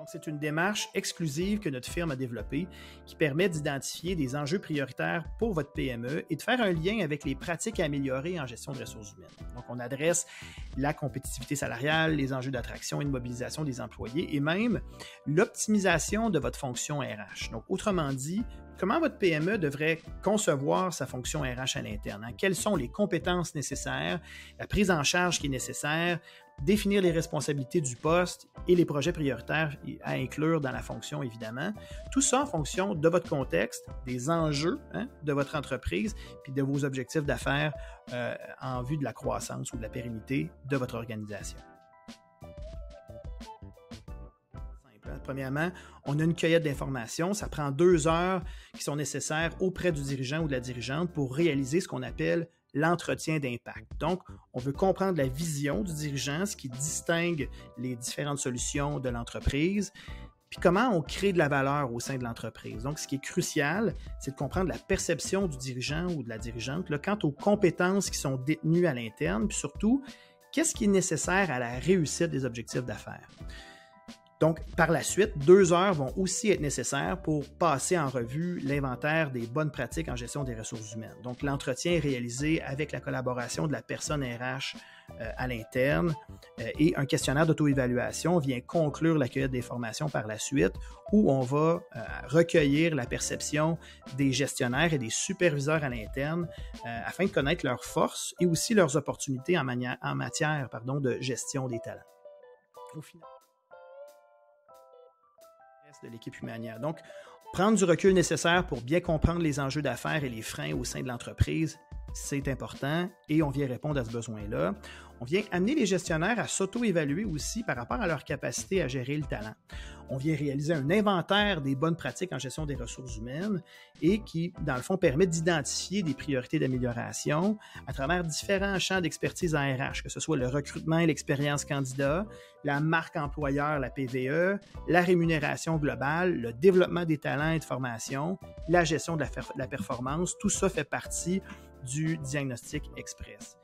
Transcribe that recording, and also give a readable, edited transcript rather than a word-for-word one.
Donc, c'est une démarche exclusive que notre firme a développée qui permet d'identifier des enjeux prioritaires pour votre PME et de faire un lien avec les pratiques à améliorer en gestion de ressources humaines. Donc, on adresse la compétitivité salariale, les enjeux d'attraction et de mobilisation des employés et même l'optimisation de votre fonction RH. Donc, autrement dit, comment votre PME devrait concevoir sa fonction RH à l'interne? Hein? Quelles sont les compétences nécessaires, la prise en charge qui est nécessaire, définir les responsabilités du poste et les projets prioritaires à inclure dans la fonction, évidemment. Tout ça en fonction de votre contexte, des enjeux de votre entreprise, puis de vos objectifs d'affaires en vue de la croissance ou de la pérennité de votre organisation. Premièrement, on a une cueillette d'informations. Ça prend 2 heures qui sont nécessaires auprès du dirigeant ou de la dirigeante pour réaliser ce qu'on appelle l'entretien d'impact. Donc, on veut comprendre la vision du dirigeant, ce qui distingue les différentes solutions de l'entreprise, puis comment on crée de la valeur au sein de l'entreprise. Donc, ce qui est crucial, c'est de comprendre la perception du dirigeant ou de la dirigeante là, quant aux compétences qui sont détenues à l'interne, puis surtout, qu'est-ce qui est nécessaire à la réussite des objectifs d'affaires. Donc, par la suite, 2 heures vont aussi être nécessaires pour passer en revue l'inventaire des bonnes pratiques en gestion des ressources humaines. Donc, l'entretien est réalisé avec la collaboration de la personne RH à l'interne et un questionnaire d'auto-évaluation vient conclure la cueillette d'informations par la suite où on va recueillir la perception des gestionnaires et des superviseurs à l'interne afin de connaître leurs forces et aussi leurs opportunités en matière de gestion des talents. Au final, de l'équipe humanière. Donc, prendre du recul nécessaire pour bien comprendre les enjeux d'affaires et les freins au sein de l'entreprise, c'est important et on vient répondre à ce besoin-là. On vient amener les gestionnaires à s'auto-évaluer aussi par rapport à leur capacité à gérer le talent. On vient réaliser un inventaire des bonnes pratiques en gestion des ressources humaines et qui, dans le fond, permet d'identifier des priorités d'amélioration à travers différents champs d'expertise en RH, que ce soit le recrutement et l'expérience candidat, la marque employeur, la PVE, la rémunération globale, le développement des talents et de formation, la gestion de la performance. Tout ça fait partie du diagnostic express.